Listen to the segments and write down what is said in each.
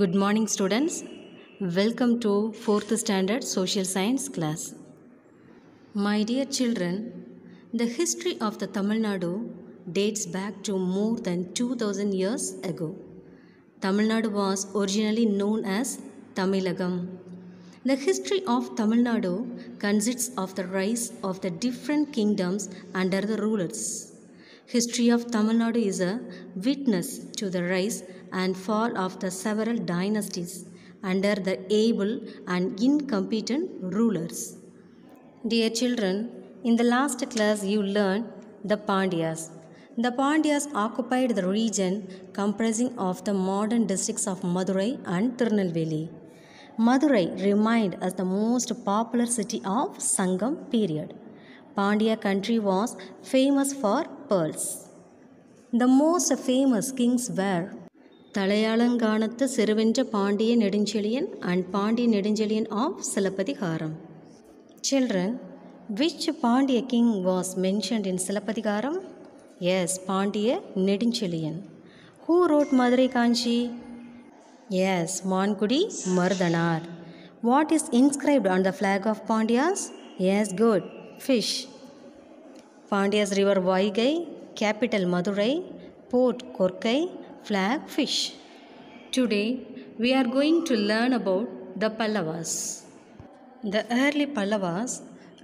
Good morning, students. Welcome to 4th Standard Social Science class. My dear children, the history of the Tamil Nadu dates back to more than 2000 years ago. Tamil Nadu was originally known as Tamilagam. The history of Tamil Nadu consists of the rise of the different kingdoms under the rulers. History of Tamil Nadu is a witness to the rise and fall of the several dynasties under the able and incompetent rulers. Dear children, in the last class you learned the Pandyas. The Pandyas occupied the region comprising of the modern districts of Madurai and Tirunelveli. Madurai remained as the most popular city of Sangam period. Pandya country was famous for pearls. The most famous kings were Talayalanganathu Siruvenja Pandiya Neduncheliyan and Pandiya Neduncheliyan of Silappatikaram. Children, which Pandya king was mentioned in Silappatikaram? Yes, Pandiya Neduncheliyan. Who wrote Madurai Kanchi? Yes, Mankudi Mardanar. What is inscribed on the flag of Pandyas? Yes, good. Fish. Pandyas river Vaigai, capital Madurai, port Korkai, flag fish. Today we are going to learn about the Pallavas. The early Pallavas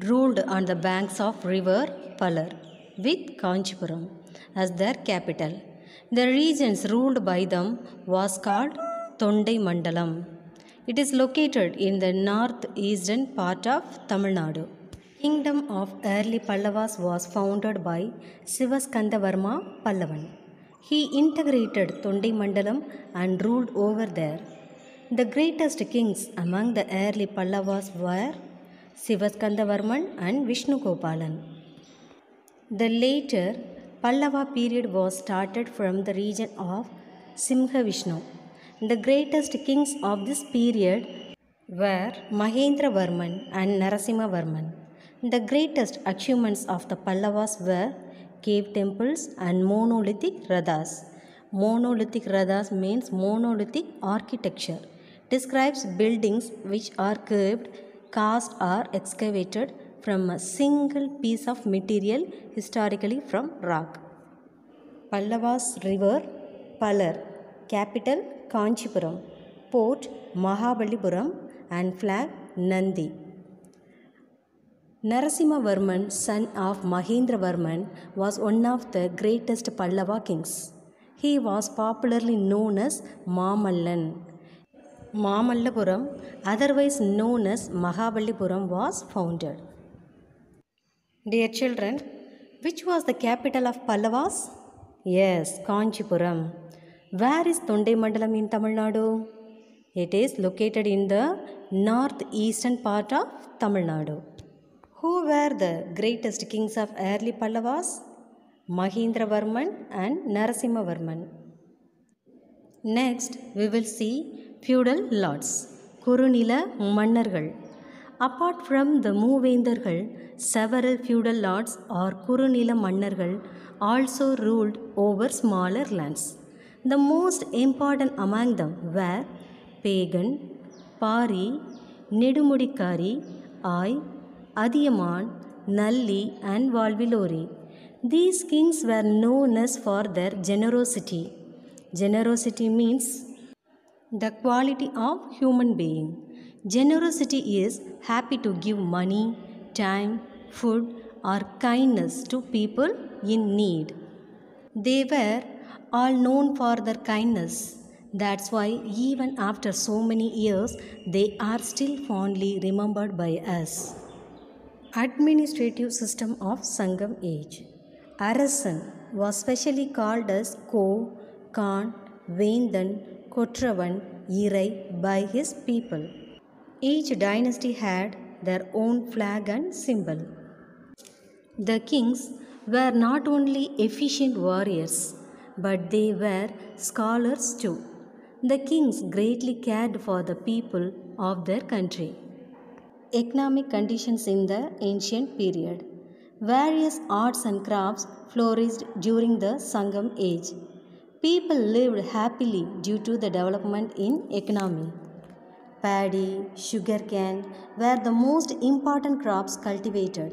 ruled on the banks of river Pallar with Kanchipuram as their capital. The regions ruled by them was called Tondai Mandalam. It is located in the northeastern part of Tamil Nadu. Kingdom of early Pallavas was founded by Sivaskandavarma Pallavan. He integrated Tondai Mandalam and ruled over there. The greatest kings among the early Pallavas were Sivaskandavarman and Vishnugopalan. The later Pallava period was started from the region of Simhavishnu. The greatest kings of this period were Mahendravarman and Narasimhavarman. The greatest achievements of the Pallavas were cave temples and monolithic rathas. Monolithic rathas means monolithic architecture. Describes buildings which are curved, cast or excavated from a single piece of material, historically from rock. Pallavas river Pallar, capital Kanchipuram, port Mahabalipuram and flag Nandi. Narasimhavarman, son of Mahendravarman, was one of the greatest Pallava kings. He was popularly known as Mamallan. Mamallapuram, otherwise known as Mahabalipuram, was founded. Dear children, which was the capital of Pallavas? Yes, Kanchipuram. Where is Tondai Mandalam in Tamil Nadu? It is located in the northeastern part of Tamil Nadu. Who were the greatest kings of early Pallavas? Mahendravarman and Narasimhavarman. Next, we will see feudal lords, Kurunila Mannargal. Apart from the Moovendargal, several feudal lords or Kurunila Mannargal also ruled over smaller lands. The most important among them were Pagan, Pari, Nedumudikari, Ai, Adiyaman, Nalli and Valvilori. These kings were known as for their generosity. Generosity means the quality of human being. Generosity is happy to give money, time, food or kindness to people in need. They were all known for their kindness. That's why even after so many years, they are still fondly remembered by us. Administrative system of Sangam age. Arasan was specially called as Ko, Khan, Vendan, Kotravan, Irai by his people. Each dynasty had their own flag and symbol. The kings were not only efficient warriors, but they were scholars too. The kings greatly cared for the people of their country. Economic conditions in the ancient period. Various arts and crafts flourished during the Sangam age. People lived happily due to the development in economy. Paddy, sugarcane were the most important crops cultivated.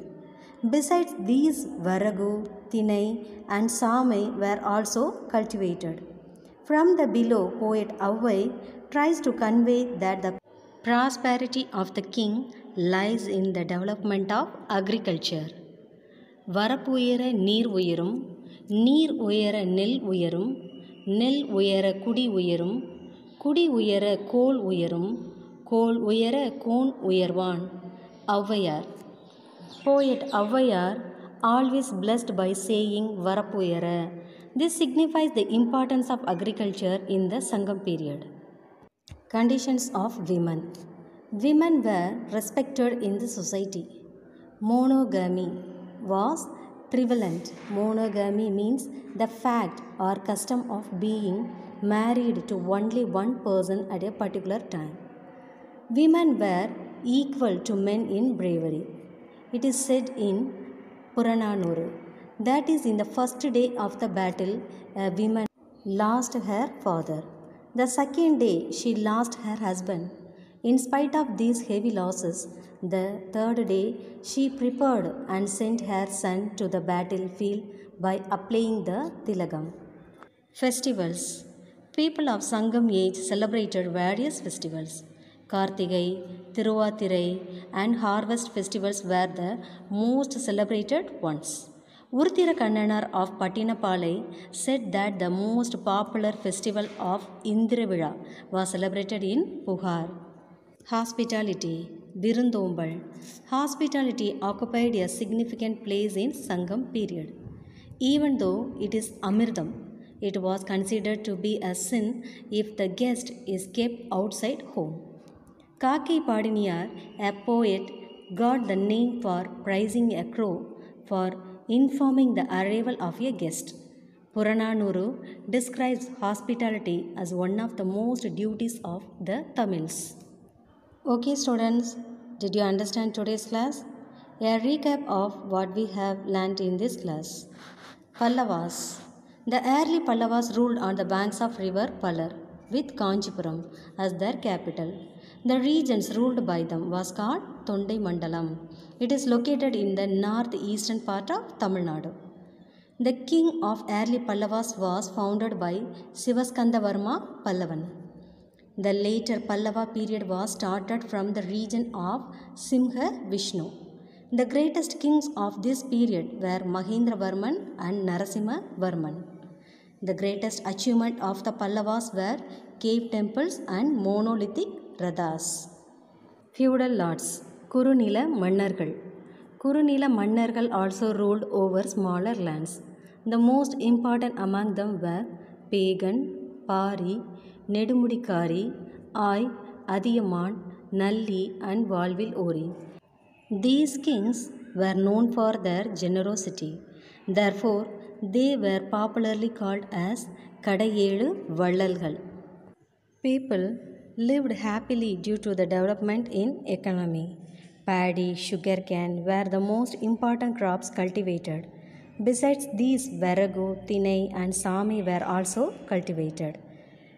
Besides these, Varagu, Tinai, and Samai were also cultivated. From the below, poet Avvai tries to convey that the prosperity of the king lies in the development of agriculture. வரப்புயர நீர் உயரும், நீர் உயர நெல் உயரும், நெல் உயர குடி உயரும், குடி உயர கோல் உயரும், கோல் உயர கோன் உயர்வான். Avvaiyar. Poet Avvayar always blessed by saying Varapuyara. This signifies the importance of agriculture in the Sangam period. Conditions of women. Women were respected in the society. Monogamy was prevalent. Monogamy means the fact or custom of being married to only one person at a particular time. Women were equal to men in bravery. It is said in Purananuru that is in the first day of the battle a woman lost her father. The second day she lost her husband. In spite of these heavy losses, the third day she prepared and sent her son to the battlefield by applying the tilagam. Festivals. People of Sangam age celebrated various festivals. Kartigai, Thiruvathirai and harvest festivals were the most celebrated ones. Urthira Kannanar of Pattinapalai said that the most popular festival of Indiravila was celebrated in Puhar. Hospitality. Virundombal. Hospitality occupied a significant place in Sangam period. Even though it is Amirdam, it was considered to be a sin if the guest is kept outside home. Kaki Padiniyar, a poet, got the name for praising a crow for informing the arrival of a guest. Purananuru describes hospitality as one of the most duties of the Tamils. Okay students, did you understand today's class? A recap of what we have learnt in this class. Pallavas. The early Pallavas ruled on the banks of river Pallar with Kanchipuram as their capital. The regions ruled by them was called Tondai Mandalam. It is located in the northeastern part of Tamil Nadu. The king of early Pallavas was founded by Sivaskandavarma Pallavan. The later Pallava period was started from the region of Simha Vishnu. The greatest kings of this period were Mahendravarman and Narasimha Varman. The greatest achievement of the Pallavas were cave temples and monolithic rathas. Feudal lords. Kurunila Mannargal. Kurunila Mannargal also ruled over smaller lands. The most important among them were Pagan, Pari, Nedumudikari, Ai, Adiyaman, Nalli and Valvil Ori. These kings were known for their generosity. Therefore, they were popularly called as Kadayelu Vallalgal. People lived happily due to the development in economy. Paddy, sugarcane were the most important crops cultivated. Besides these, Varagu, Tinai and Sami were also cultivated.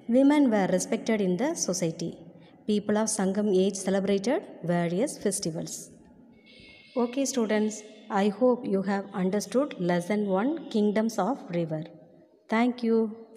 Women were respected in the society. People of Sangam age celebrated various festivals. Okay students, I hope you have understood lesson 1 Kingdoms of River. Thank you.